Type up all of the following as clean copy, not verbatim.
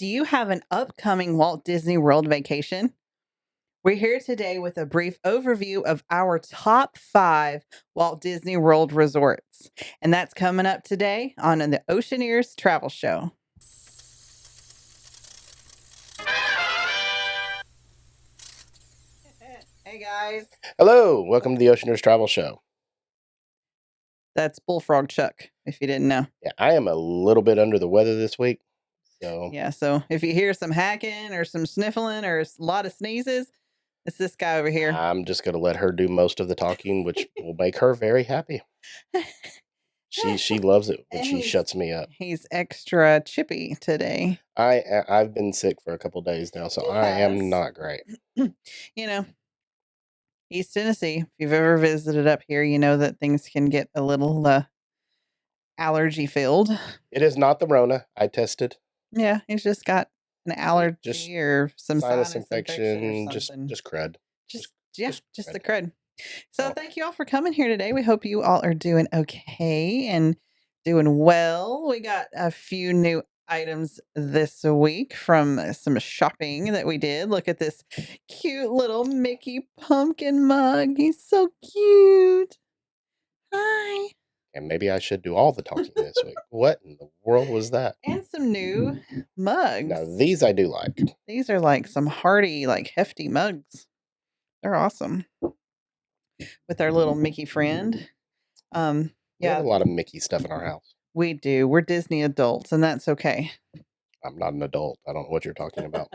Do you have an upcoming Walt Disney World vacation? We're here today with a brief overview of our top 5 Walt Disney World resorts. And that's coming up today on the Oceaneers Travel Show. Hey guys. Hello, welcome to the Oceaneers Travel Show. That's Bullfrog Chuck, if you didn't know. Yeah, I am a little bit under the weather this week. So if you hear some hacking or some sniffling or a lot of sneezes, it's this guy over here. I'm just going to let her do most of the talking, which will make her very happy. She loves it when she shuts me up. He's extra chippy today. I've been sick for a couple days now, so I am not great. You know, East Tennessee, if you've ever visited up here, you know that things can get a little allergy filled. It is not the Rona. I tested. Yeah, he's just got an allergy or some sinus infection, or just crud. Just the crud. So thank you all for coming here today. We hope you all are doing okay and doing well. We got a few new items this week from some shopping that we did. Look at this cute little Mickey pumpkin mug. He's so cute. Hi. And maybe I should do all the talking this week. What in the world was that? And some new mugs. Now, these I do like. These are like some hearty, like hefty mugs. They're awesome. With our little Mickey friend. We have a lot of Mickey stuff in our house. We do. We're Disney adults, and that's okay. I'm not an adult. I don't know what you're talking about.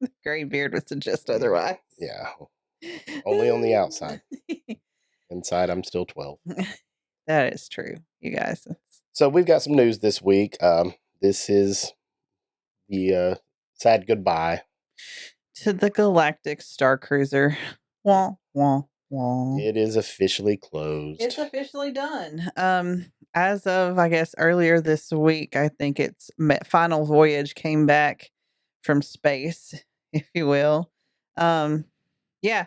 The gray beard would suggest otherwise. Yeah. Only on the outside. Inside, I'm still 12. That is true, you guys. So we've got some news this week. This is the sad goodbye to the Galactic Star Cruiser. Wah, wah, wah. It is officially closed. It's officially done. As of, I guess, earlier this week, I think its final voyage came back from space, if you will. Yeah,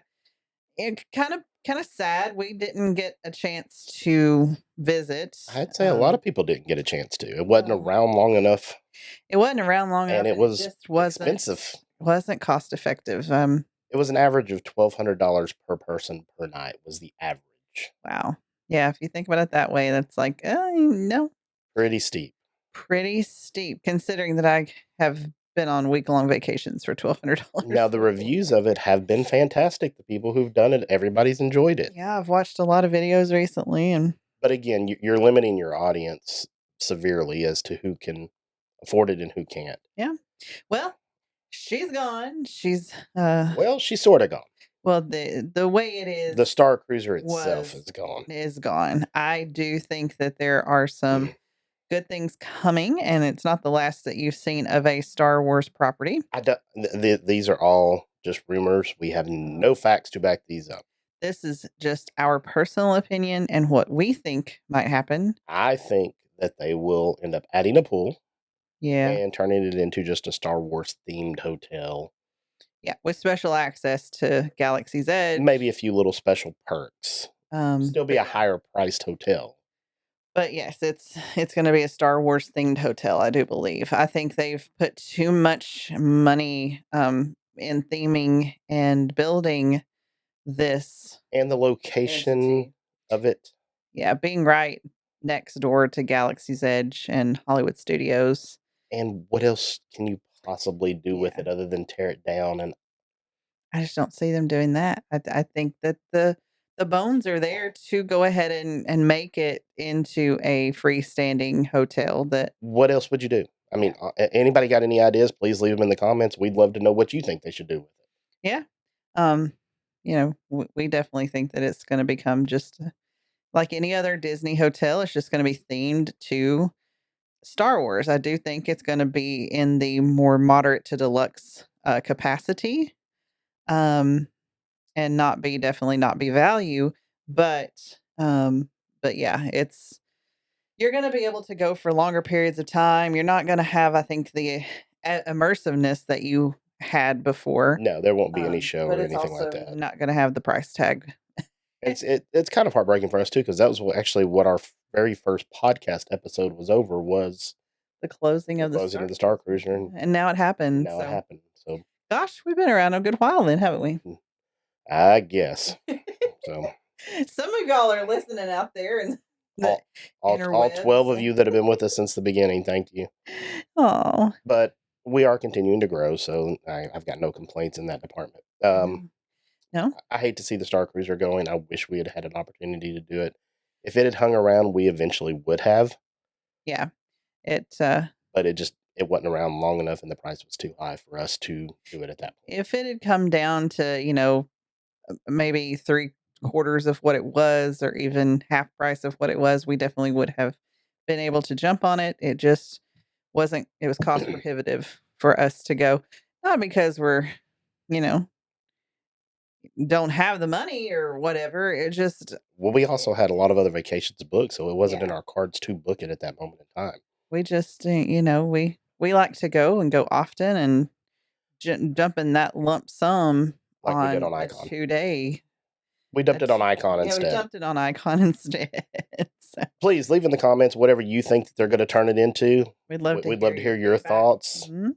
it kind of sad we didn't get a chance to visit. I'd say a lot of people didn't get a chance to. It wasn't around long enough. It wasn't around long enough. And it was just expensive. Wasn't cost effective. It was an average of $1,200 per person per night was the average. Wow. Yeah, if you think about it that way, that's like, no. Pretty steep. Pretty steep, considering that I have been on week-long vacations for $1,200. Now, the reviews of it have been fantastic. The people who've done it, everybody's enjoyed it. Yeah, I've watched a lot of videos recently. But again, you're limiting your audience severely as to who can afford it and who can't. Yeah. Well, she's gone. She's she's sort of gone. Well, the way it is, the Star Cruiser itself is gone. Is gone. I do think that there are some good things coming, and it's not the last that you've seen of a Star Wars property. These are all just rumors. We have no facts to back these up. This is just our personal opinion and what we think might happen. I think that they will end up adding a pool. Yeah. And turning it into just a Star Wars themed hotel. Yeah, with special access to Galaxy's Edge. Maybe a few little special perks. Still be a higher priced hotel. But yes, it's going to be a Star Wars themed hotel, I do believe. I think they've put too much money in theming and building this. And the location of it. Yeah, being right next door to Galaxy's Edge and Hollywood Studios. And what else can you possibly do with it other than tear it down? And I just don't see them doing that. I think that the bones are there to go ahead and make it into a freestanding hotel. What else would you do? I mean, anybody got any ideas? Please leave them in the comments. We'd love to know what you think they should do with it. Yeah. We definitely think that it's going to become just like any other Disney hotel. It's just going to be themed to Star Wars. I do think it's going to be in the more moderate to deluxe capacity, and definitely not be value, but yeah, you're going to be able to go for longer periods of time. You're not going to have, I think, the immersiveness that you had before. No, there won't be any show or anything like that. Not going to have the price tag. It's kind of heartbreaking for us too, because that was actually what our very first podcast episode was over, was the closing the of the closing of Star the Star Cruiser, Cruiser, and and now it happened, now it so happened. So, gosh, we've been around a good while then, haven't we? I guess so. Some of y'all are listening out there in the All, all 12 interwebs. of you that have been with us since the beginning, thank you. Oh, But we are continuing to grow, so I've got no complaints in that department. no. No? I hate to see the Star Cruiser going. I wish we had had an opportunity to do it. If it had hung around, we eventually would have, Yeah. It, but it wasn't around long enough, and the price was too high for us to do it at that point. if it had come down to, maybe 3/4 of what it was or even half price of what it was, we definitely would have been able to jump on it. It just wasn't it was cost prohibitive for us to go. Not because we're, you know, don't have the money or whatever. It just Well, we also had a lot of other vacations booked, so it wasn't in yeah. our cards to book it at that moment in time. We just, we like to go and go often and dumping that lump sum Like we did on on a Icon. 2-day. We dumped it on Icon Yeah, we instead. dumped it on Icon instead. So Please leave in the comments whatever you think that they're going to turn it into. we'd love to We'd hear love to hear your feedback. thoughts. Mhm.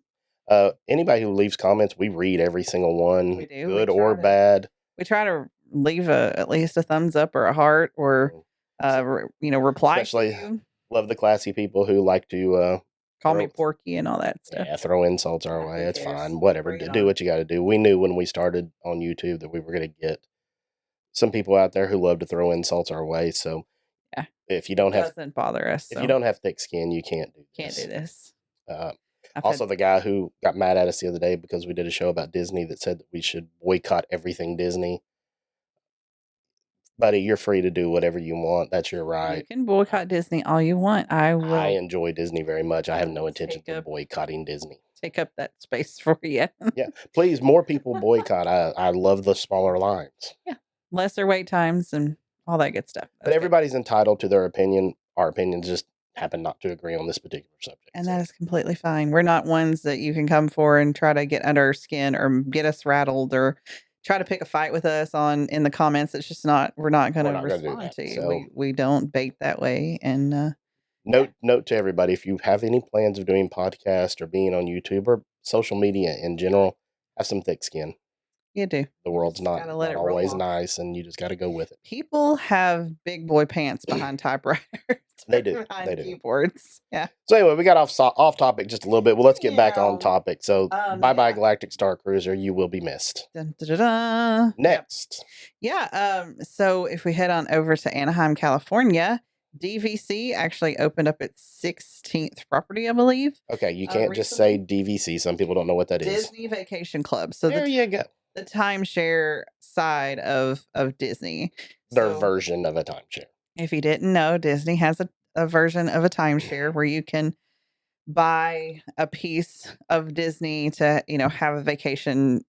Anybody who leaves comments, we read every single one, We do. good or bad. We try to leave at least a thumbs up or a heart or, reply to Especially you. love the classy people who like to Call me throw Porky and all that stuff. throw insults our Yeah, way. who It's cares? fine. Whatever. Bring it Do on. what you got to do. We knew when we started on YouTube that we were going to get some people out there who love to throw insults our way. So Yeah. if you It don't have doesn't bother us, if you so don't have thick skin, you can't do can't do this. this. Uh, I've Also, had the guy who got mad at us the other day because we did a show about Disney that said that we should boycott everything Disney. Buddy, you're free to do whatever you want. That's your you right. can boycott Disney all you want. I I will enjoy Disney very much. I have no intentions take of up boycotting Disney. take up that space for you. Yeah, please, more people boycott. I love the smaller lines. Yeah. Lesser wait times and all that good stuff. But That's good. everybody's entitled to their opinion. Our opinions just happen not to agree on this particular subject. And So, that is completely fine. We're not ones that you can come for and try to get under our skin or get us rattled or try to pick a fight with us in the comments. It's just not we're not going we're to not going to do respond that. to you. So, We don't bait that way. And yeah, note to everybody: if you have any plans of doing podcast or being on YouTube or social media in general, have some thick skin. you do. The You world's just not gotta let it roll always off. nice, and you just got to go with it. People have big boy pants behind typewriters. They do. Behind They do. keyboards. Yeah. So anyway, we got off topic just a little bit. Well, let's get back on Yeah. topic. So bye Yeah. Galactic Star Cruiser. You will be missed. Dun, dun, dun, dun. Yep. Next. Yeah. So if we head on over to Anaheim, California, DVC actually opened up its 16th property, I believe. Okay, you can't just say DVC. Some people don't know what that is. Disney Vacation Club. So There you go. the timeshare side of Disney. Their So version of a timeshare. if you didn't know, Disney has a version of a timeshare where you can buy a piece of Disney to, have a vacation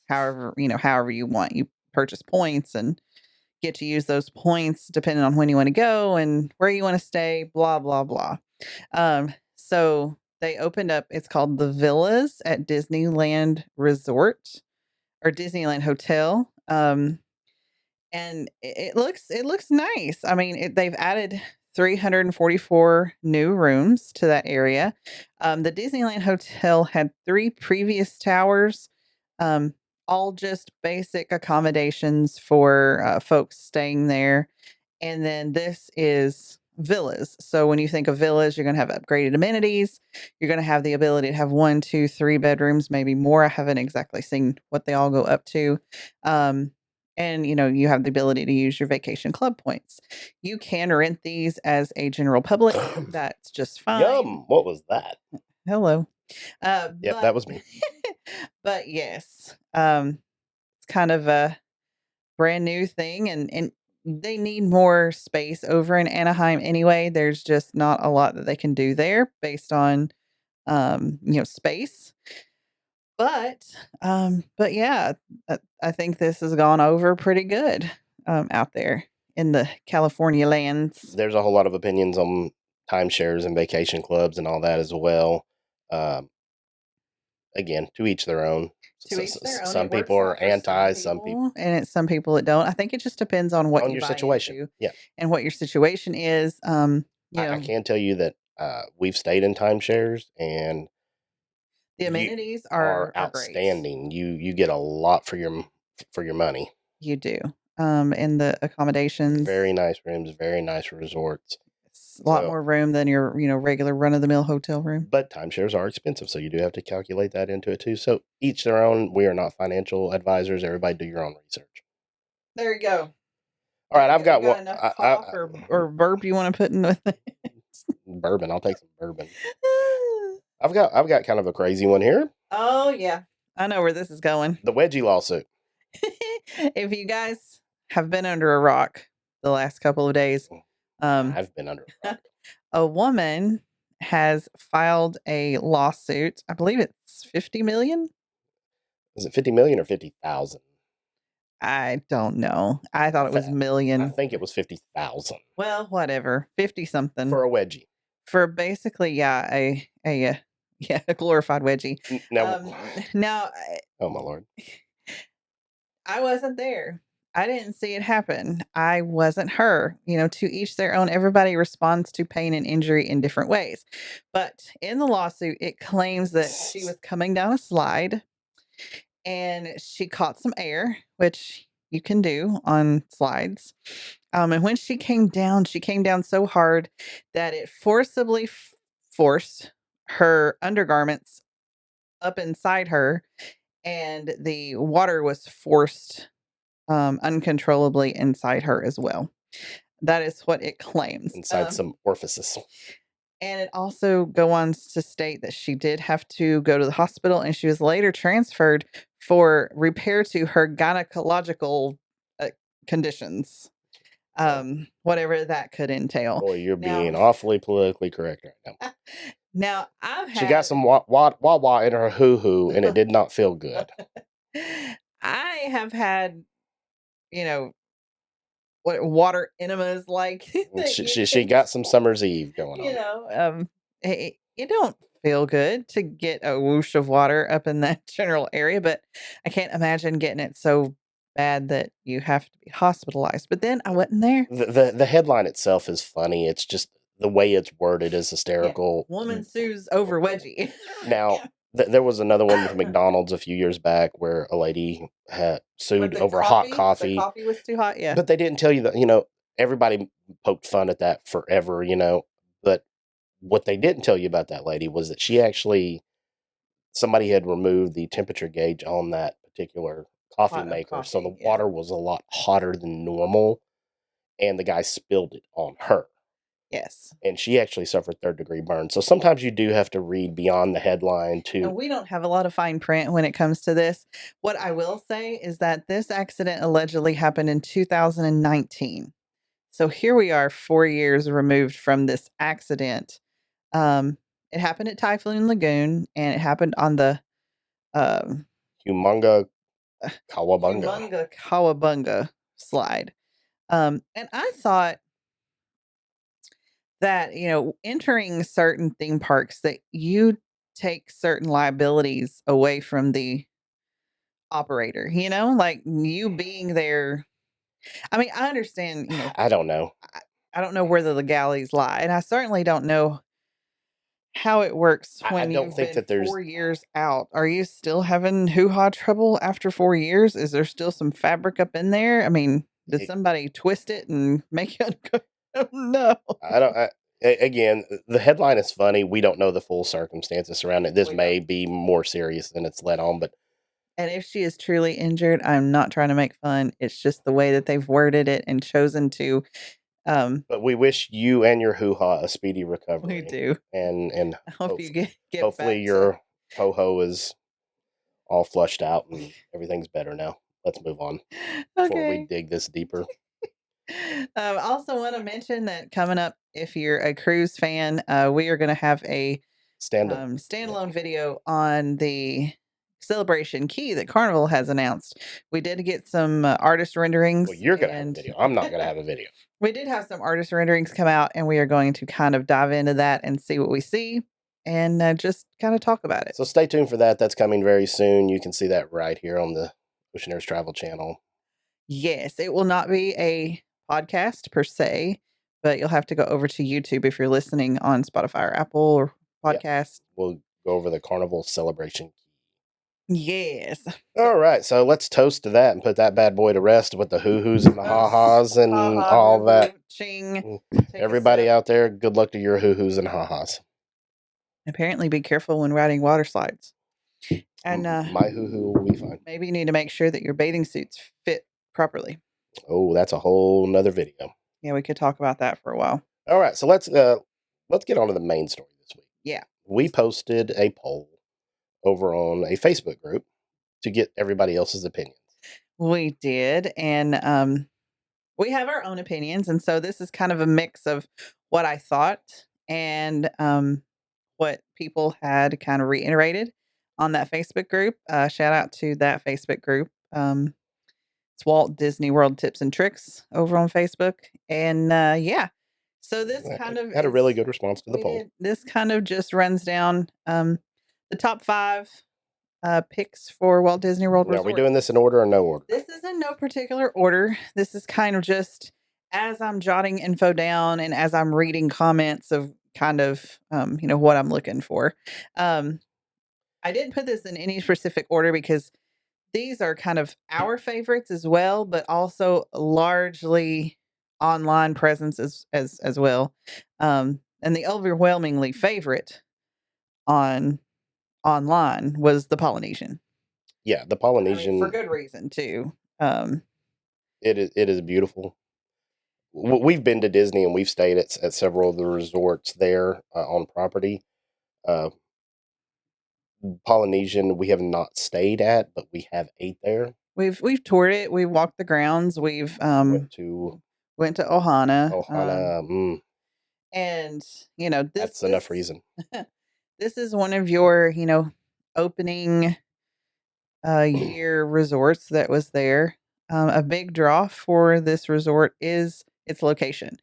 however you want. You purchase points and get to use those points depending on when you want to go and where you want to stay, blah, blah, blah. So they opened up, it's called the Villas at Disneyland Resort or Disneyland Hotel. And it looks nice. I mean, they've added 344 new rooms to that area. The Disneyland Hotel had 3 previous towers, all just basic accommodations for folks staying there. And then this is villas. So when you think of villas, you're going to have upgraded amenities. You're going to have the ability to have 1, 2, 3 bedrooms, maybe more. I haven't exactly seen what they all go up to. And you have the ability to use your vacation club points. You can rent these as a general public. That's just fine. Yum! What was that? Hello. Yep, that was me. But yes, it's kind of a brand new thing, and they need more space over in Anaheim anyway. There's just not a lot that they can do there based on space. But yeah, I think this has gone over pretty good out there in the California lands. There's a whole lot of opinions on timeshares and vacation clubs and all that as well. Again, to each their own. To each their own. Some people are anti, some people, and some people that don't. I think it just depends on what on you your buy situation. into Yeah, and what your situation is. I can tell you that We've stayed in timeshares, and The you amenities are are great. outstanding. You get a lot for your money. You do. And the accommodations, Very nice rooms, very nice resorts. it's a lot So, more room than your, regular run of the mill hotel room. but timeshares are expensive, so you do have to calculate that into it too. So each their own. We are not financial advisors. Everybody do your own research. There you go. All There right, you I've go. You got one. got enough cough or burp you want to put in with it? Bourbon. I'll take some bourbon. I've got kind of a crazy one here. Oh yeah. I know where this is going. The wedgie lawsuit. If you guys have been under a rock the last couple of days, um, I've been under a rock. a woman has filed a lawsuit. I believe it's 50 million. Is it 50 million or 50,000? I don't know. I thought it was I million. think it was 50,000 Well, whatever. 50 something for a wedgie. for basically, yeah, a glorified wedgie. Now, Now oh my lord, I wasn't there. I didn't see it happen. I wasn't her. To each their own. Everybody responds to pain and injury in different ways. But in the lawsuit, it claims that she was coming down a slide and she caught some air, which you can do on slides. And when she came down so hard that it forcibly forced her undergarments up inside her, and the water was forced uncontrollably inside her as well. That is what it claims. inside some orifices. And it also goes on to state that she did have to go to the hospital, and she was later transferred for repair to her gynecological conditions, whatever that could entail. Boy, you're being Now, awfully politically correct right now. now I've She got had some wah in her hoo hoo, and it did not feel good. I have had, you know, what water enemas like that She got some summer's eve going on. it don't feel good to get a whoosh of water up in that general area, but I can't imagine getting it so bad that you have to be hospitalized. But then I wasn't there. The headline itself is funny. It's just the way it's worded is Yeah. hysterical. Woman sues over wedgie. Now, there was another one with McDonald's a few years back where a lady had sued over hot The coffee, coffee was too hot. Yeah. but they didn't tell you that, everybody poked fun at that forever. But what they didn't tell you about that lady was that somebody had removed the temperature gauge on that particular coffee maker, so the water was a lot hotter than normal, and the guy spilled it on her. Yes. And she actually suffered third-degree burns. So sometimes you do have to read beyond the headline And we don't have a lot of fine print when it comes to this. What I will say is that this accident allegedly happened in 2019. So here we are 4 years removed from this accident. It happened at Typhoon Lagoon, and it happened on the um, Humunga Kawabunga. Humunga Kawabunga slide. And I thought that, entering certain theme parks, that you take certain liabilities away from the operator, like you being there. I mean, I understand, I don't know. I don't know where the legalities lie, and I certainly don't know how it works I when don't you've think been that there's 4 years out. Are you still having hoo-ha trouble after 4 years? Is there still some fabric up in there? I mean, did somebody twist it and make it no. I don't again, the headline is funny. We don't know the full circumstances surrounding it. This We may don't. be more serious than it's let on, but And if she is truly injured, I'm not trying to make fun. It's just the way that they've worded it and chosen to. but we wish you and your hoo-ha a speedy We recovery. do. And I hope you get hopefully back your ho-ho is all flushed out and everything's better now. Let's move on before we Okay. dig this deeper. I also want to mention that coming up, if you're a cruise fan, we are going to have a standalone video on the Celebration Key that Carnival has announced. We did get some artist renderings. Well, you're going to have a video. I'm not going to have a video. We did have some artist renderings come out, and we are going to kind of dive into that and see what we see and just kind of talk about it. So stay tuned for that. That's coming very soon. You can see that right here on the Oceanaires Travel channel. Yes, it will not be a podcast per se, but you'll have to go over to YouTube if you're listening on Spotify or Apple or Yeah, podcast. we'll go over the carnival celebration. Yes. All right, so let's toast to that and put that bad boy to rest with the hoo-hoos and the ha-has Ha and ha, all hoo that. hoo, ching. Take a Everybody sip. out there, good luck to your hoo-hoos and ha-has. Apparently, be careful when riding water slides. And My hoo-hoo will be fine. maybe you need to make sure that your bathing suits fit properly. Oh, that's a whole nother video. Yeah, we could talk about that for a while. All right, so let's get on to the main story this week. Yeah. We posted a poll over on a Facebook group to get everybody else's opinions. We did, and we have our own opinions, and so this is kind of a mix of what I thought and what people had kind of reiterated on that Facebook group. Shout out to that Facebook group. It's Walt Disney World Tips and Tricks over on Facebook, and yeah. So this kind of Had a is really good response to the poll. this kind of just runs down the top 5 picks for Walt Disney World Now, are we Resort. doing this in order or no order? This is in no particular order. This is kind of just as I'm jotting info down and as I'm reading comments of kind of what I'm looking for. I didn't put this in any specific order because these are kind of our favorites as well, but also largely online presence as well. And the overwhelmingly favorite online was the Polynesian. Yeah, the I Polynesian. mean, for good reason too. It is beautiful. We've been to Disney and we've stayed at several of the resorts there on property. Polynesian we have not stayed at, but we have ate there. We've toured it. We've walked the grounds. We've went to Ohana. Ohana. And That's enough reason. This is one of your opening year resorts that was there. A big draw for this resort is its location.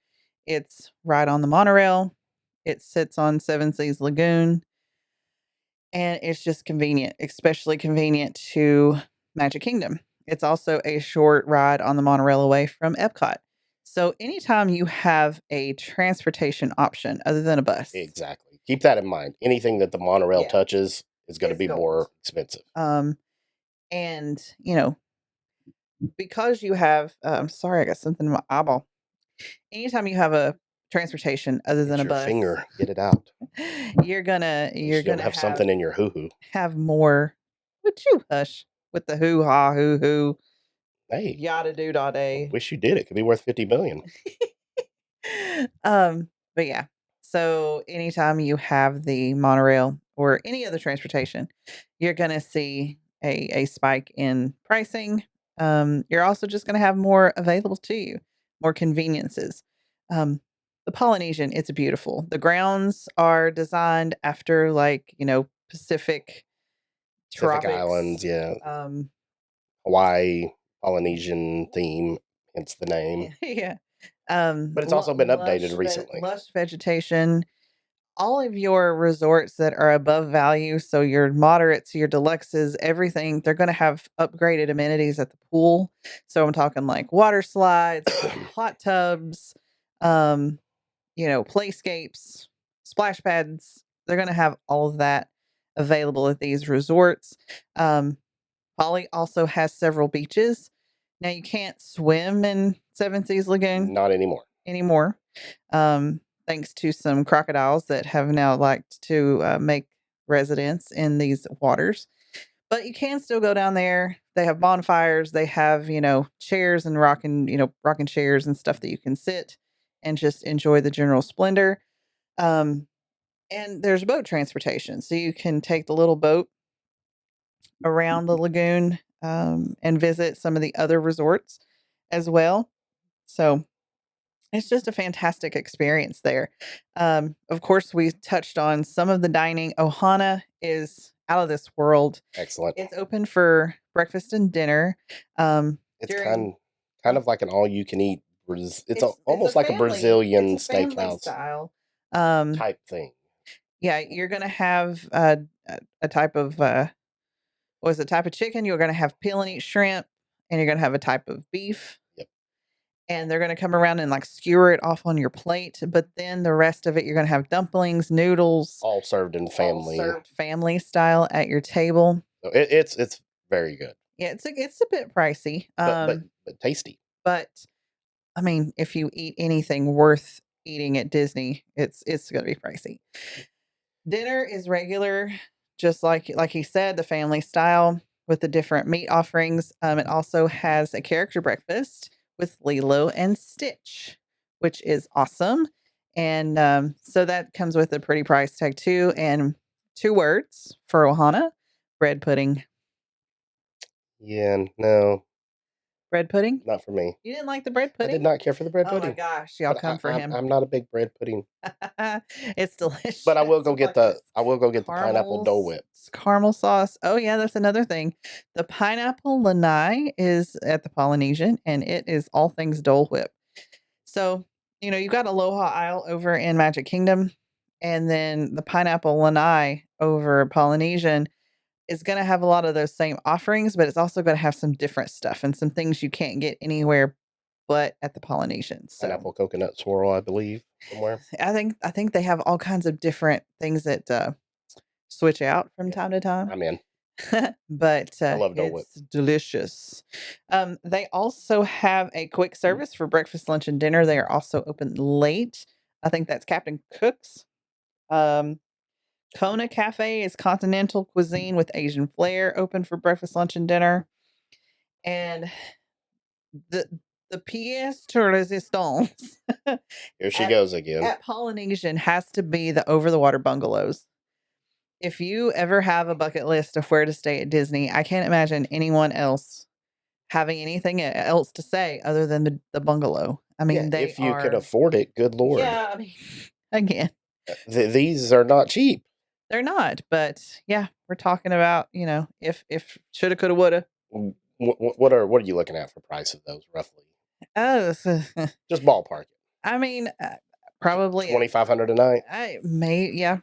It's right on the monorail. It sits on Seven Seas Lagoon. And it's just convenient, especially convenient to Magic Kingdom. It's also a short ride on the monorail away from Epcot. So anytime you have a transportation option other than a bus. Exactly. Keep that in mind. Anything that the monorail touches is going to be gold. more expensive. And because you have I'm sorry, I got something in my eyeball. Anytime you have a transportation other than a bus, finger, get it out. You're gonna have something in your hoo-hoo. Have more. Would you hush with the hoo-ha, hoo-hoo? Hey, yada do da day. Wish you did. It could be worth $50 million. But yeah. So anytime you have the monorail or any other transportation, you're gonna see a spike in pricing. You're also just gonna have more available to you, more conveniences. The Polynesian, it's beautiful. The grounds are designed after Pacific Islands, yeah. Hawaii, Polynesian theme, hence the name. Yeah. But it's also been updated recently. Lush vegetation. All of your resorts that are above value, so your moderates, your deluxes, everything, they're going to have upgraded amenities at the pool. So I'm talking like water slides, hot tubs, playscapes, splash pads. They're going to have all of that available at these resorts. Poly also has several beaches. Now you can't swim in Seven Seas Lagoon. Not anymore. Thanks to some crocodiles that have now liked to make residence in these waters. But you can still go down there. They have bonfires. They have, chairs and rocking chairs and stuff that you can sit and just enjoy the general splendor. And there's boat transportation. So you can take the little boat around the lagoon and visit some of the other resorts as well. So it's just a fantastic experience there. Of course, we touched on some of the dining. Ohana is out of this world. Excellent. It's open for breakfast and dinner. It's kind of like an all-you-can-eat. It's almost like a Brazilian steakhouse style type thing. Yeah, you're going to have a type of type of chicken. You're going to have peel and eat shrimp, and you're going to have a type of beef. Yep. and they're gonna come around and, like, skewer it off on your plate, but then the rest of it, you're gonna have dumplings, noodles, All served in all family. served family style at your table. So it's very good, Yeah, it's a bit pricey, but tasty. but, I mean, if you eat anything worth eating at Disney, it's gonna be pricey. Dinner is regular, just like he said, the family style with the different meat offerings. It also has a character breakfast with Lilo and Stitch, which is awesome. And so that comes with a pretty price tag too. And 2 words for Ohana: bread pudding. Yeah, no, Bread pudding? not for me. You didn't like the bread I did pudding? not care for the bread Oh my pudding, gosh, y'all but come for him. I'm not a big bread pudding. It's delicious. But I will go get Like this the pineapple Dole Whip. caramel sauce. Oh yeah, that's another thing. The pineapple lanai is at the Polynesian, and it is all things Dole Whip. So, you've got Aloha Isle over in Magic Kingdom, and then the pineapple lanai over Polynesian is gonna have a lot of those same offerings, but it's also gonna have some different stuff and some things you can't get anywhere but at the Polynesian. So Pineapple coconut swirl, I believe, somewhere. I think they have all kinds of different things that switch out from Yeah, time to time. I'm in. But I love Dole Whip. it's delicious. They also have a quick service for breakfast, lunch, and dinner. They are also open late. I think that's Captain Cook's. Um, Kona Cafe is continental cuisine with Asian flair, open for breakfast, lunch, and dinner. And the the pièce de résistance Here she at goes again. at Polynesian has to be the over the water bungalows. If you ever have a bucket list of where to stay at Disney, I can't imagine anyone else having anything else to say other than the bungalow. I Yeah, mean, they if you could are afford it, good lord. yeah, I mean, again, These are not cheap. they're not, but yeah, we're talking about, if shoulda, coulda, woulda. What are you looking at for price of those roughly? Oh, Just ballpark it. I mean, probably 2,500 a night. yeah.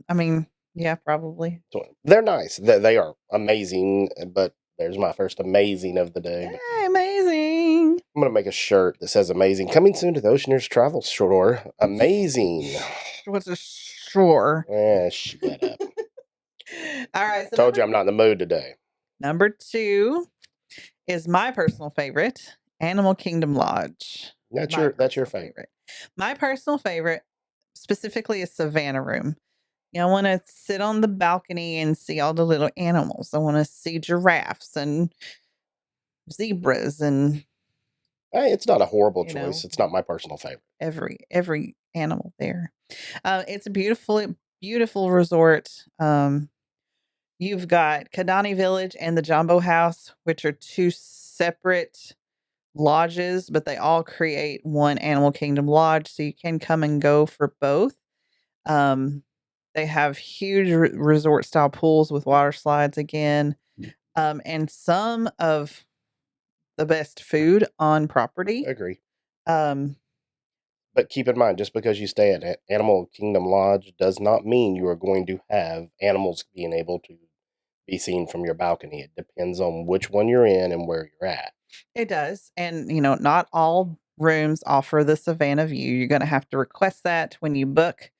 I mean, yeah, probably. They're nice. They are amazing. But there's my first amazing of the day. But Yay, amazing. I'm gonna make a shirt that says "Amazing." Coming soon to the Oceaneers Travel Store. Amazing. What's a shore? Shut up. All right, so Told you I'm not in the mood today. number 2 is my personal favorite, Animal Kingdom Lodge. That's My your personal favorite. My personal favorite specifically is Savannah Room. I wanna sit on the balcony and see all the little animals. I wanna see giraffes and zebras and, Hey, it's not a horrible you know, choice. It's not my personal favorite. every animal there. It's a beautiful resort. You've got Kadani Village and the Jumbo House, which are 2 separate lodges, but they all create one Animal Kingdom lodge, so you can come and go for both. Um, they have huge resort style pools with water slides again, and some of the best food on property. Agree. Um, But keep in mind, just because you stay at Animal Kingdom Lodge does not mean you are going to have animals being able to be seen from your balcony. It depends on which one you're in and where you're at. it does, and not all rooms offer the Savannah view. You're going to have to request that when you book,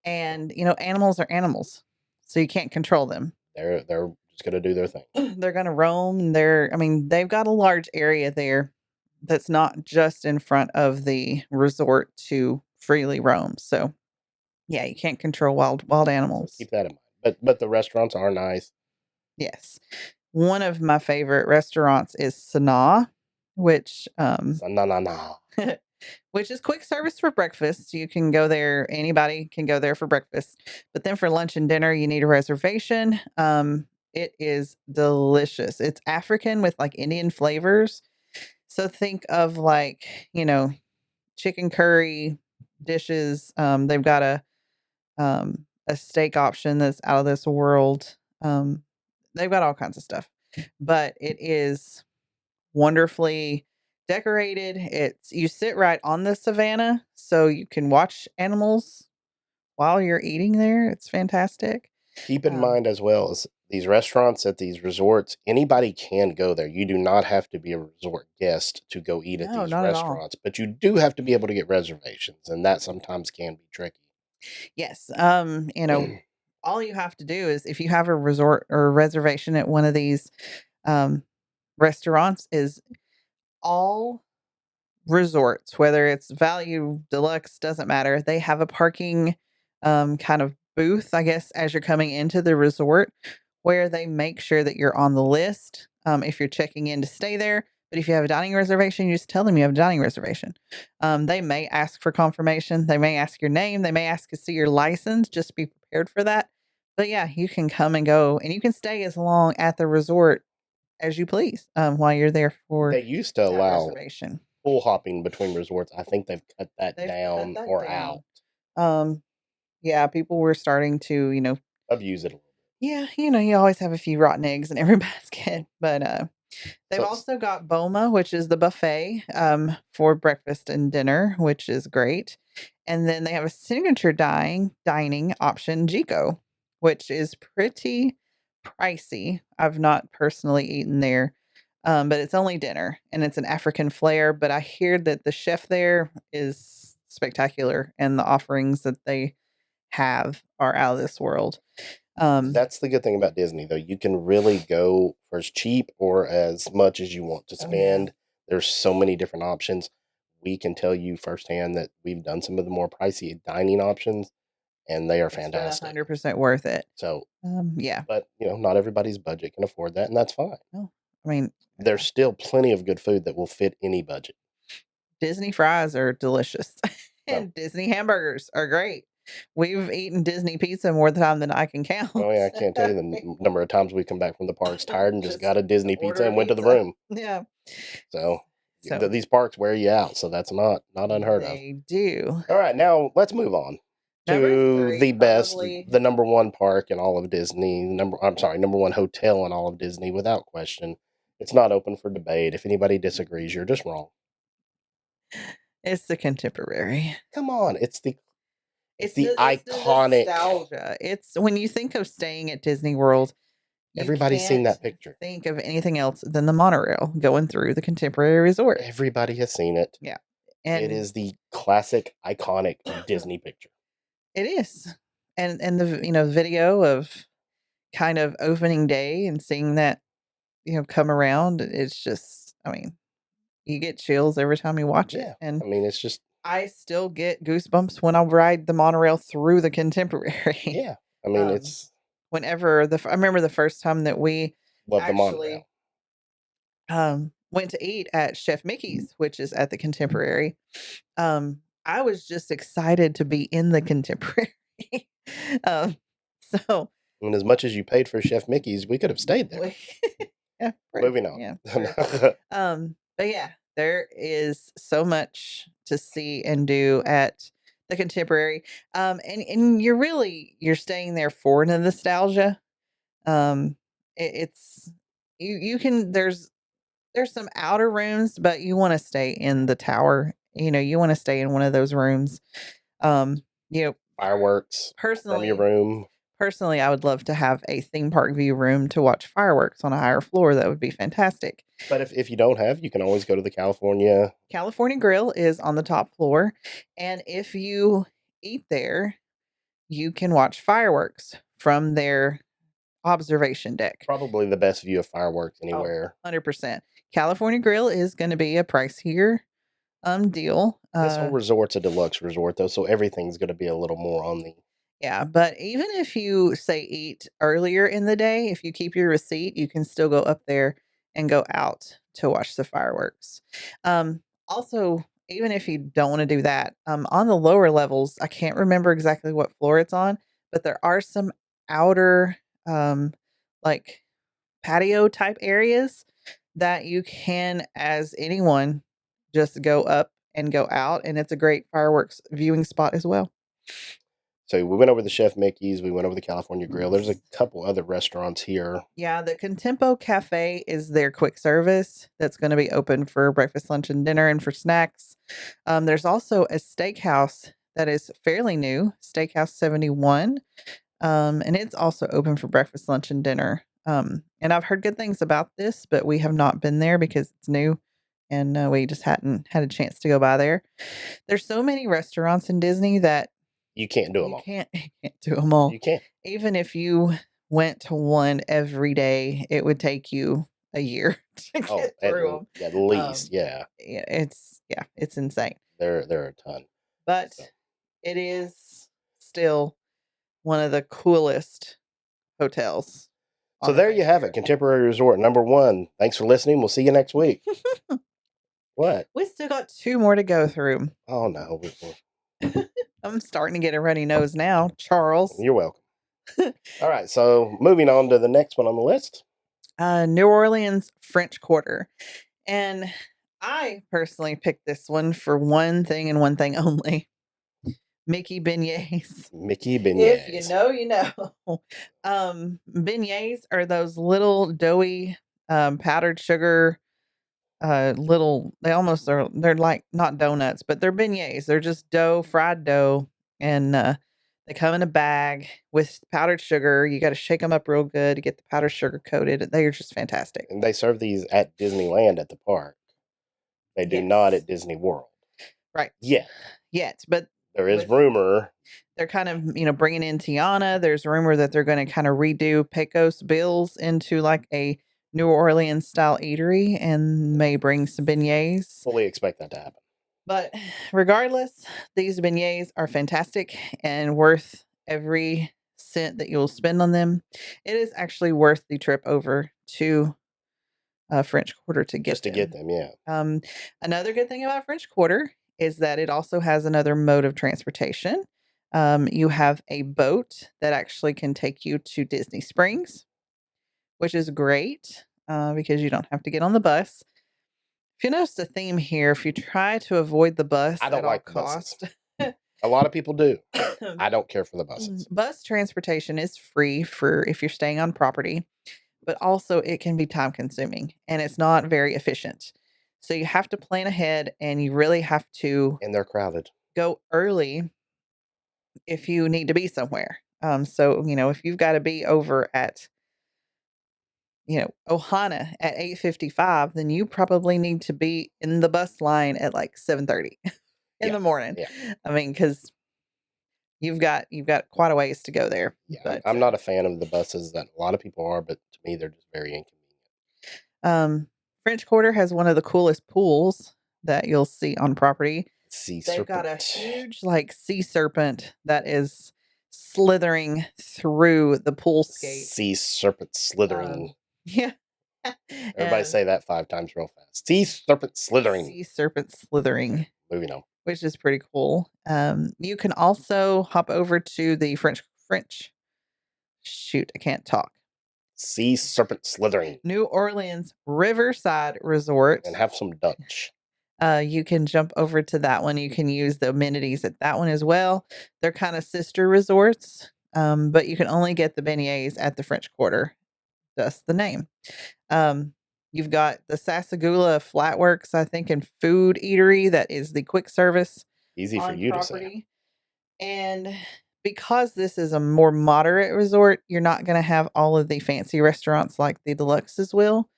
and animals are animals, so you can't control them. They're just going to do their thing. They're gonna roam. I mean, they've got a large area there that's not just in front of the resort to freely roam. So, yeah, you can't control wild So animals. keep that in mind. But the restaurants are nice. Yes. One of my favorite restaurants is Sanaa, which Na. which is quick service for breakfast. You can go there, anybody can go there for breakfast. But then for lunch and dinner, you need a reservation. It is delicious. It's African with like Indian flavors. So think of like, chicken curry dishes. They've got a steak option that's out of this world. They've got all kinds of stuff. But it is wonderfully decorated. You sit right on the savannah, so you can watch animals while you're eating there. It's fantastic. Keep in Um, mind as well as these restaurants at these resorts, anybody can go there. You do not have to be a resort guest to go eat at No, these not at all. restaurants, but you do have to be able to get reservations, and that sometimes can be tricky. Yes. All you have to do is if you have a resort or a reservation at one of these um, restaurants, is all resorts, whether it's value, deluxe, doesn't matter. They have a parking kind of booth, I guess, as you're coming into the resort where they make sure that you're on the list if you're checking in to stay there. But if you have a dining reservation, you just tell them you have a dining reservation. They may ask for confirmation. They may ask your name. They may ask to see your license. Just be prepared for that. But yeah, you can come and go and you can stay as long at the resort as you please while you're there for They used to that allow reservation. pool hopping between resorts. I think they've cut that They've cut down that or out. down. Um, yeah, people were starting to, Abuse it a little yeah, you always have a few rotten eggs in every basket, but they've bit. also got Boma, which is the buffet for breakfast and dinner, which is great. And then they have a signature dining option, Jico, which is pretty pricey. I've not personally eaten there, but it's only dinner and it's an African flair. But I hear that the chef there is spectacular and the offerings that they have are out of this world. That's the good thing about Disney, though. You can really go for as cheap or as much as you want to Oh, yeah. spend. There's so many different options. We can tell you firsthand that we've done some of the more pricey dining options, and they are It's been fantastic. 100% worth it. So, Yeah. but not everybody's budget can afford that, and that's fine. No, I mean, There's still plenty of good food that will fit any budget. Disney fries are delicious, So, and Disney hamburgers are great. We've eaten Disney pizza more time than I can count. oh yeah, I can't tell you the number of times we come back from the parks tired and just got a Disney pizza order a and went to the pizza. room. Yeah. So So these parks wear you out, so that's not unheard of. they do. All right, now let's move on Number to 3, the best, probably. the number one park in all of Disney. Number one hotel in all of Disney, without question. It's not open for debate. If anybody disagrees, you're just wrong. It's the Contemporary. Come on, it's the It's the the iconic. nostalgia. It's when you think of staying at Disney World, you Everybody's seen can't that picture. think of anything else than the monorail going through the Contemporary Resort. Everybody has seen it. Yeah. It And is the classic, iconic Disney picture. it is. And the video of kind of opening day and seeing that, come around, it's just, I mean, you get chills every time you watch it. Yeah, And I mean, it's just I still get goosebumps when I ride the monorail through the Contemporary. yeah. I mean, Um, Whenever I remember the first time that we love the actually monorail. went to eat at Chef Mickey's, which is at the Contemporary. I was just excited to be in the Contemporary. um, so And as much as you paid for Chef Mickey's, we could have stayed there. we, yeah, Moving on. yeah, sure. But yeah, there is so much to see and do at the Contemporary. And you're staying there for the nostalgia. It's you can there's some outer rooms, but you want to stay in the tower. You want to stay in one of those rooms. Um, you know, Fireworks from your personally, room. I would love to have a theme park view room to watch fireworks on a higher floor. That would be fantastic. But if you don't have, you can always go to the California. California Grill is on the top floor, and if you eat there, you can watch fireworks from their observation deck. Probably the best view of fireworks Oh, anywhere. 100%. California Grill is going to be a pricier deal. This whole resort's a deluxe resort, though, so everything's going to be a little more on the. Yeah, but even if you say eat earlier in the day, if you keep your receipt, you can still go up there and go out to watch the fireworks. Also, even if you don't want to do that, on the lower levels, I can't remember exactly what floor it's on, but there are some outer, like patio type areas that you can, as anyone, just go up and go out, and it's a great fireworks viewing spot as well. So we went over the Chef Mickey's, we went over the California Grill. There's a couple other restaurants here. Yeah, the Contempo Cafe is their quick service that's going to be open for breakfast, lunch, and dinner and for snacks. There's also a steakhouse that is fairly new, Steakhouse 71. And it's also open for breakfast, lunch, and dinner. And I've heard good things about this, but we have not been there because it's new, and we just hadn't had a chance to go by there. There's so many restaurants in Disney that You can't do them you all. you can't do them all. You can't. Even if you went to one every day, it would take you a year to Oh, get through at them. least, yeah. It's insane. There are a ton. But So. it is still one of the coolest hotels So on the there you face of have the it, Contemporary Resort number 1. Thanks for listening. We'll see you next week. earth. What? We still got 2 more to go through. Oh no, I'm starting to get a runny nose now, Charles. you're welcome. All right, so moving on to the next one on the list. New Orleans French Quarter. And I personally picked this one for one thing and one thing only. Mickey beignets. Mickey beignets. If you know, you know. Beignets are those little doughy powdered sugar little, they're like not donuts, but they're beignets. They're just dough, fried dough, and they come in a bag with powdered sugar. You got to shake them up real good to get the powdered sugar coated. They are just fantastic. And they serve these at Disneyland at the park. They do not at Disney World. Right. Yet, but there is rumor. They're kind of, bringing in Tiana. There's rumor that they're going to kind of redo Pecos Bills into like a New Orleans style eatery and may bring some beignets. Fully expect that to happen. But regardless, these beignets are fantastic and worth every cent that you'll spend on them. It is actually worth the trip over to French Quarter to get just to get them. Yeah. Another good thing about French Quarter is that it also has another mode of transportation. You have a boat that actually can take you to Disney Springs, which is great because you don't have to get on the bus. If you notice the theme here, if you try to avoid the bus I don't at like all costs. A lot of people do. I don't care for the buses. Bus transportation is free for if you're staying on property, but also it can be time consuming and it's not very efficient. So you have to plan ahead and you really have to. And they're crowded. Go early if you need to be somewhere. So, if you've got to be over at, Ohana at 8:55, then you probably need to be in the bus line at like 7:30 in the morning. Yeah. I mean, because you've got quite a ways to go there. Yeah, But I'm not a fan of the buses that a lot of people are, but to me, they're just very inconvenient. French Quarter has one of the coolest pools that you'll see on property. They've got a huge like sea serpent that is slithering through the pool skate. Sea serpent slithering. Yeah. Everybody say that 5 times real fast. Sea serpent slithering. Sea serpent slithering. Moving on. Which is pretty cool. You can also hop over to the French. Shoot, I can't talk. Sea serpent slithering. New Orleans Riverside Resort. And have some Dutch. You can jump over to that one. You can use the amenities at that one as well. They're kind of sister resorts, but you can only get the beignets at the French Quarter. That's the name. You've got the Sasagula Flatworks, I think, and food eatery. That is the quick service. Easy for you to say. And because this is a more moderate resort, you're not going to have all of the fancy restaurants like the deluxes will,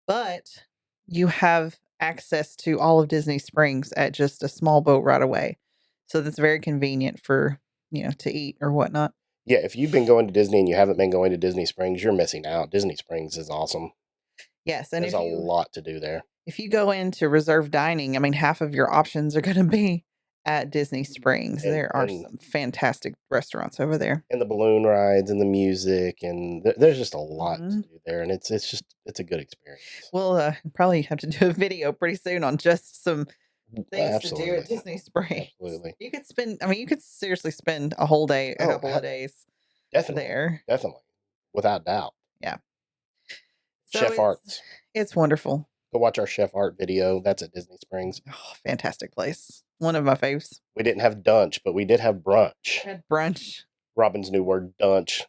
but you have access to all of Disney Springs at just a small boat right away. So that's very convenient for, to eat or whatnot. Yeah, if you've been going to Disney and you haven't been going to Disney Springs, you're missing out. Disney Springs is awesome. Yes, and there's a lot to do there. If you go into reserve dining, I mean, half of your options are going to be at Disney Springs. There are some fantastic restaurants over there. And the balloon rides and the music, and there's just a lot to do there, and it's a good experience. We'll probably have to do a video pretty soon on just some things to do at Disney Springs. Absolutely. You could seriously spend a whole day, a couple of days there. Definitely. Without doubt. Yeah. So Chef Arts. It's wonderful. Go watch our Chef Art video. That's at Disney Springs. Oh, fantastic place. One of my faves. We didn't have dunch, but we did have brunch. We had brunch. Robin's new word, dunch.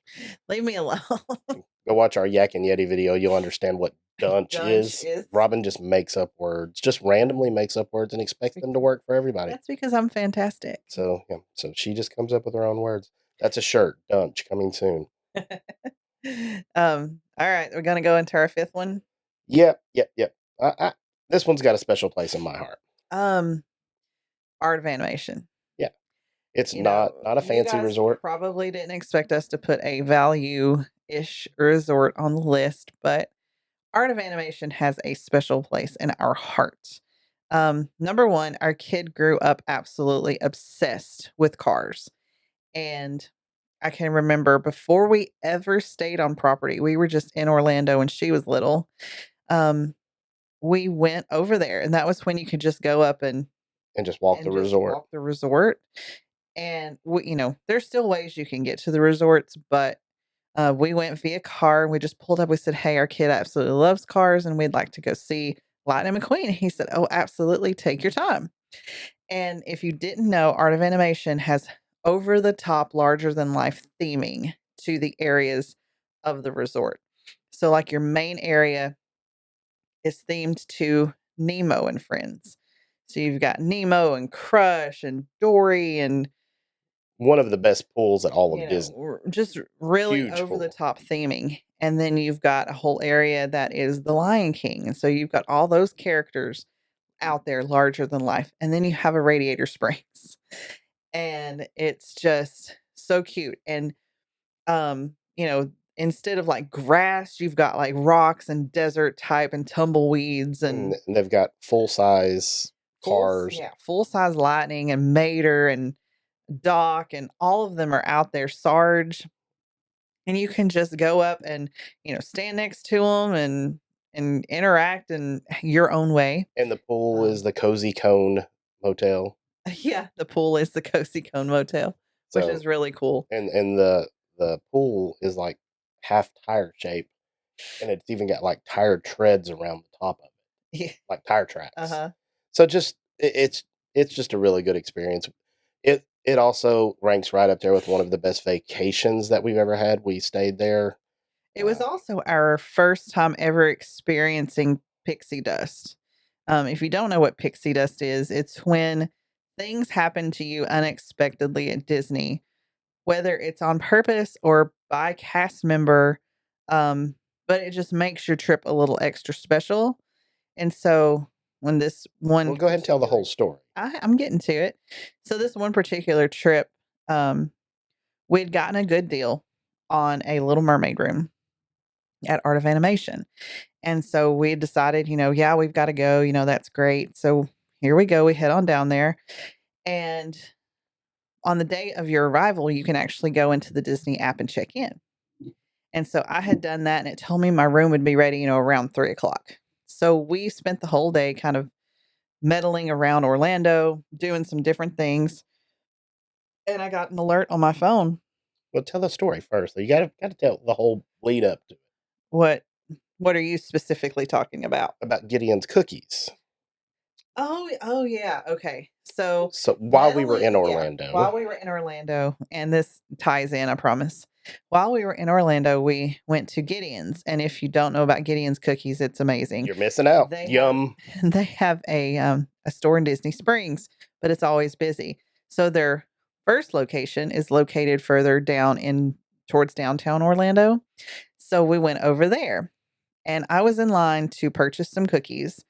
Leave me alone. Go watch our Yak and Yeti video. You'll understand what dunch is. Robin just makes up words, just randomly makes up words and expects them to work for everybody. That's because I'm fantastic. So, yeah. So she just comes up with her own words. That's a shirt. Dunch coming soon. All right, we're gonna go into our fifth one. Yep, yep, yep. This one's got a special place in my heart. Um, Art of Animation. Yeah, it's You know, not a you fancy guys resort. probably didn't expect us to put a value-ish resort on the list, but Art of Animation has a special place in our hearts. Number one, our kid grew up absolutely obsessed with cars. And I can remember before we ever stayed on property, we were just in Orlando when she was little. Um, we went over there, and that was when you could just go up And just walk the and just resort. walk the resort. And there's still ways you can get to the resorts, but we went via car and we just pulled up. We said, "Hey, our kid absolutely loves cars and we'd like to go see Lightning McQueen." He said, "Oh, absolutely. Take your time." And if you didn't know, Art of Animation has over the top, larger than life theming to the areas of the resort. So, like your main area is themed to Nemo and Friends. So, you've got Nemo and Crush and Dory and One of the best pools at all of Disney. just really Huge over the pool. top theming. And then you've got a whole area that is the Lion King. And so you've got all those characters out there larger than life. And then you have a Radiator Springs. And it's just so cute. And instead of like grass, you've got like rocks and desert type and tumbleweeds And and they've got full size cars. full size Lightning and Mater and Doc and all of them are out there. Sarge, and you can just go up and stand next to them and interact in your own way. And the pool is Um, the Cozy Cone Motel. yeah, the pool is the Cozy Cone Motel, which So is really cool. and the pool is like half tire shaped, and it's even got like tire treads around the top of it, Yeah. like tire tracks. Uh-huh. So just it's just a really good experience. It also ranks right up there with one of the best vacations that we've ever had. We stayed there. It was also our first time ever experiencing pixie dust. If you don't know what pixie dust is, it's when things happen to you unexpectedly at Disney, whether it's on purpose or by cast member, um, but it just makes your trip a little extra special. And so when this one Well, go ahead and tell the whole story. I'm getting to it. So this one particular trip, we'd gotten a good deal on a Little Mermaid room at Art of Animation. And so we decided, yeah, we've got to go, that's great. So here we go. We head on down there. And on the day of your arrival, you can actually go into the Disney app and check in. And so I had done that and it told me my room would be ready, around 3 o'clock. So we spent the whole day kind of meddling around Orlando, doing some different things. And I got an alert on my phone. Well, tell the story first. You got to tell the whole lead up to it What what are you specifically talking about? about Gideon's cookies. Oh yeah. Okay. So So while we were meddling, in yeah, while Orlando, we were in Orlando, and this ties in, I promise. While we were in Orlando, we went to Gideon's, and if you don't know about Gideon's cookies, it's amazing. you're missing out. They have Yum. they have a store in Disney Springs, but it's always busy. So their first location is located further down in towards downtown Orlando. So we went over there, and I was in line to purchase some cookies.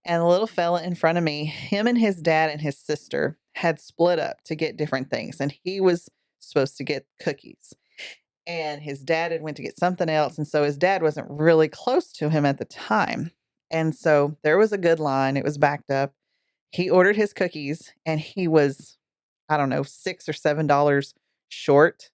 And the little fella in front of me, him and his dad and his sister had split up to get different things. And he was supposed to get cookies. And his dad had went to get something else. And so his dad wasn't really close to him at the time. And so there was a good line. It was backed up. He ordered his cookies and he was, I don't know, $6 or $7 short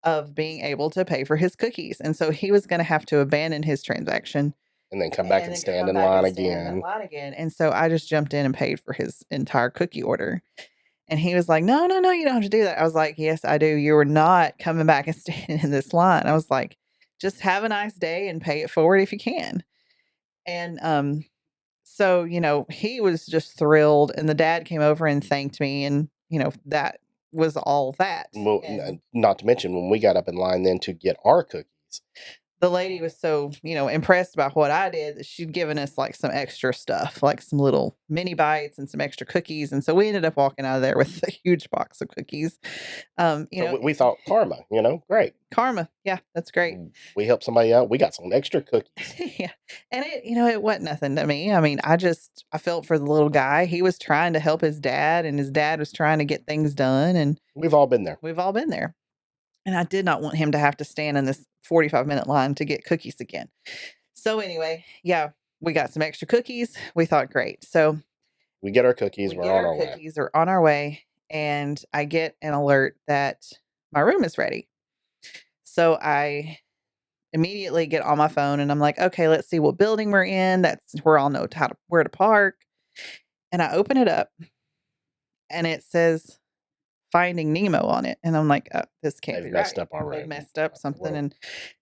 of being able to pay for his cookies. And so he was going to have to abandon his transaction And then come back and and then stand come in back line and stand in that again. line again. And so I just jumped in and paid for his entire cookie order. And he was like, "No, no, no, you don't have to do that." I was like, "Yes, I do. You are not coming back and standing in this line." I was like, "Just have a nice day and pay it forward if you can." And so he was just thrilled, and the dad came over and thanked me, and that was all that. Well, And not to mention when we got up in line then to get our cookies, the lady was so, impressed by what I did that she'd given us like some extra stuff, like some little mini bites and some extra cookies. And so we ended up walking out of there with a huge box of cookies. So we thought karma, great. Karma. Yeah, that's great. We helped somebody out. We got some extra cookies. Yeah. And it wasn't nothing to me. I mean, I felt for the little guy. He was trying to help his dad, and his dad was trying to get things done. And we've all been there. We've all been there. And I did not want him to have to stand in this 45-minute line to get cookies again. So anyway, yeah, we got some extra cookies. We thought, great. So we get our cookies. We're on our way. Cookies are on our way. And I get an alert that my room is ready. So I immediately get on my phone and I'm like, okay, let's see what building we're in. That's where I'll know where to park. And I open it up and it says Finding Nemo on it. And I'm like, oh, this can't be messed right. up already. They've messed up something. And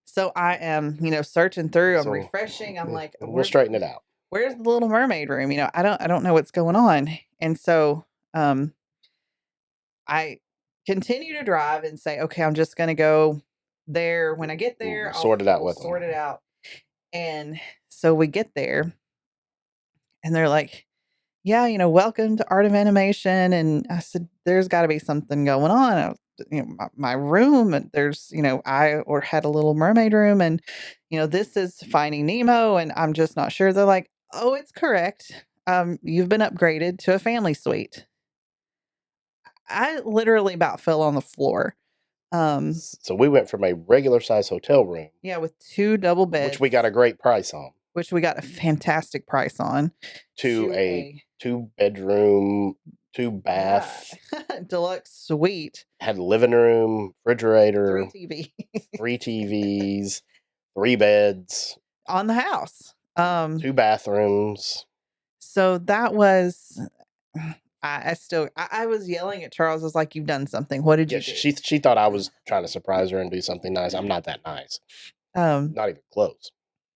so I am, searching through, I'm refreshing. I'm like, we'll straighten it out. Where's the Little Mermaid room? I don't know what's going on. And so I continue to drive and say, okay, I'm just going to go there. When I get there, I'll sort it out with them. Sort it out. And so we get there and they're like, yeah, welcome to Art of Animation. And I said, there's got to be something going on. My room, there's, I had a Little Mermaid room and, this is Finding Nemo. And I'm just not sure. They're like, oh, it's correct. You've been upgraded to a family suite. I literally about fell on the floor. So we went from a regular size hotel room. Yeah, with 2 double beds. Which we got a great price on. Which we got a fantastic price on. To a 2-bedroom, 2-bath. Deluxe suite. Had a living room, refrigerator. 3 TVs. 3 beds. On the house. 2 bathrooms. So that was... I was yelling at Charles. I was like, you've done something. What did you do? She thought I was trying to surprise her and do something nice. I'm not that nice. Not even close.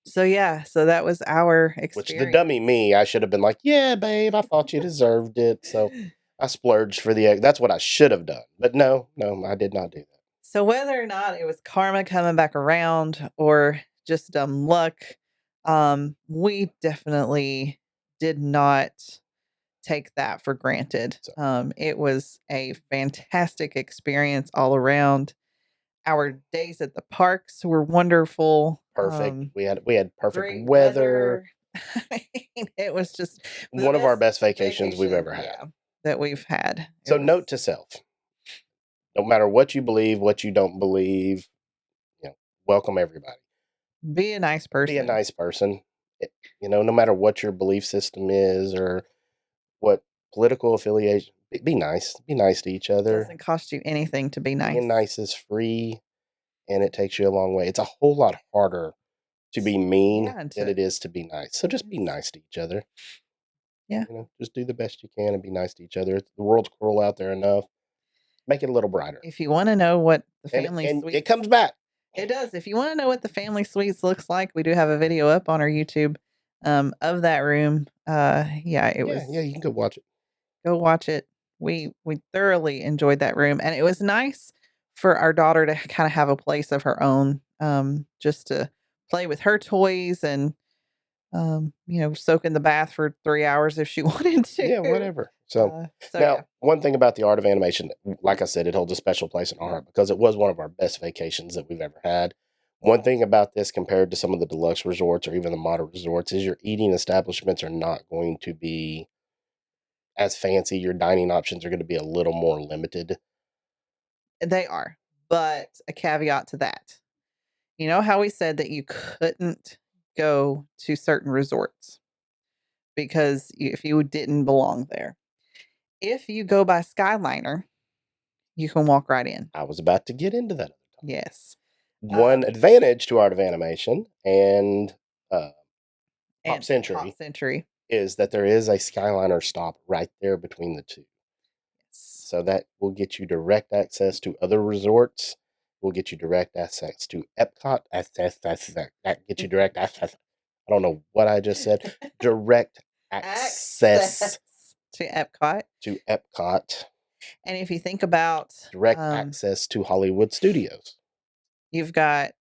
So yeah, so that was our experience. Which the dummy me, I should have been like, yeah, babe, I thought you deserved it. So I splurged for the egg. That's what I should have done. But no, I did not do that. So whether or not it was karma coming back around or just dumb luck, we definitely did not take that for granted. It was a fantastic experience all around. Our days at the parks were wonderful. Perfect. We had perfect weather. I mean, it was just one of our best vacations we've ever had. Yeah, that we've had. So note to self. No matter what you believe, what you don't believe, welcome everybody. Be a nice person. Be a nice person. No matter what your belief system is or what political affiliation, be nice. Be nice to each other. It doesn't cost you anything to be nice. Being nice is free, and it takes you a long way. It's a whole lot harder to be mean than it is to be nice. So just be nice to each other. Yeah. Just do the best you can and be nice to each other. The world's cruel out there enough. Make it a little brighter. If you want to know what the family suites... it comes back. It does. If you want to know what the family suites looks like, we do have a video up on our YouTube of that room. Yeah, you can go watch it. Go watch it. We thoroughly enjoyed that room. And it was nice for our daughter to kind of have a place of her own, just to play with her toys and, soak in the bath for 3 hours if she wanted to. Yeah, whatever. So now, one thing about the Art of Animation, like I said, it holds a special place in our heart because it was one of our best vacations that we've ever had. One thing about this compared to some of the deluxe resorts or even the moderate resorts is your eating establishments are not going to be as fancy. Your dining options are going to be a little more limited. They are, but a caveat to that. You know how we said that you couldn't go to certain resorts because if you didn't belong there. If you go by Skyliner, you can walk right in. I was about to get into that. Yes. One advantage to Art of Animation and Pop Century is that there is a Skyliner stop right there between the two. So that will get you direct access to other resorts. Will get you direct access to Epcot. That gets you direct access. I don't know what I just said. Direct access to Epcot. To Epcot. And if you think about direct access to Hollywood Studios. You've got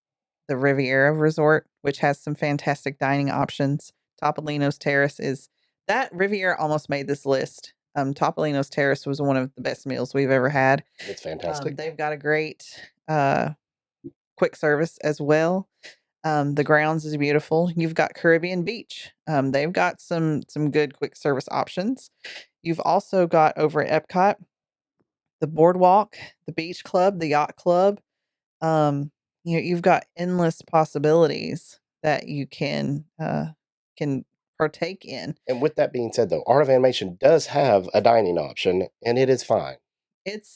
the Riviera Resort, which has some fantastic dining options. Topolino's Terrace is that Riviera almost made this list. Topolino's Terrace was one of the best meals we've ever had. It's fantastic. They've got a great quick service as well. The grounds is beautiful. You've got Caribbean Beach. They've got some good quick service options. You've also got over at Epcot the boardwalk, the beach club, the yacht club. You've got endless possibilities that you can partake in. And with that being said, though, Art of Animation does have a dining option, and it is fine.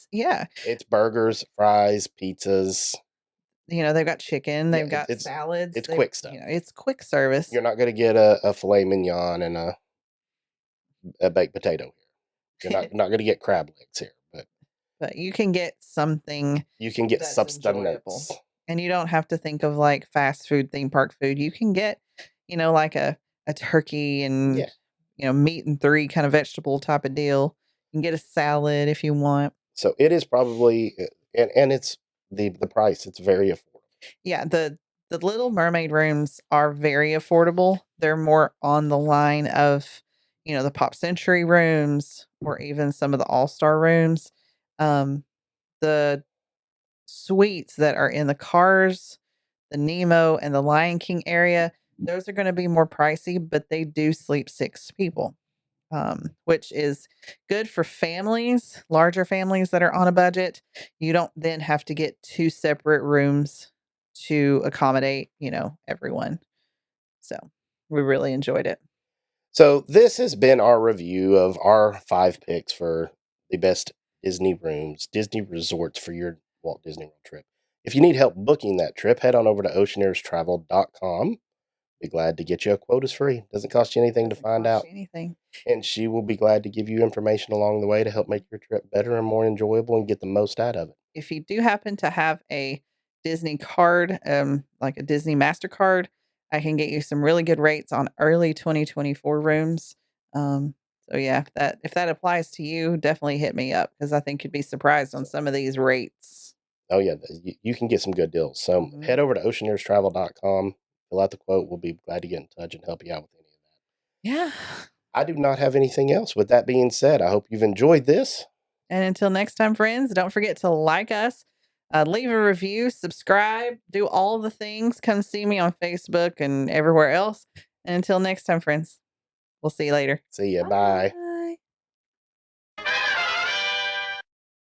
Yeah. It's burgers, fries, pizzas. They've got chicken, Yeah, they've got salads. It's quick stuff. It's quick service. You're not going to get a filet mignon and a baked potato here. You're not going to get crab legs here, but you can get something. You can get that's substance, enjoyable. And you don't have to think of like fast food, theme park food. You can get, like a turkey and meat and 3 kind of vegetable type of deal. You can get a salad if you want. So it is probably, and it's the price. It's very affordable. Yeah, the Little Mermaid rooms are very affordable. They're more on the line of, the Pop Century rooms or even some of the All-Star rooms. The suites that are in the Cars, the Nemo, and the Lion King area, those are going to be more pricey, but they do sleep 6 people, which is good for families, larger families that are on a budget. You don't then have to get 2 separate rooms to accommodate, everyone. So we really enjoyed it. So this has been our review of our 5 picks for the best Disney rooms, Disney resorts for your Walt Disney World trip. If you need help booking that trip, head on over to oceanairstravel.com. Be glad to get you a quote. It's free. Doesn't cost you anything to find out. Anything. And she will be glad to give you information along the way to help make your trip better and more enjoyable and get the most out of it. If you do happen to have a Disney card, like a Disney MasterCard, I can get you some really good rates on early 2024 rooms. So yeah, if that applies to you, definitely hit me up because I think you'd be surprised on some of these rates. Oh yeah, you can get some good deals. So head over to oceanairstravel.com, fill out the quote. We'll be glad to get in touch and help you out with any of that. Yeah. I do not have anything else. With that being said, I hope you've enjoyed this. And until next time, friends, don't forget to like us, leave a review, subscribe, do all the things. Come see me on Facebook and everywhere else. And until next time, friends, we'll see you later. See ya. Bye.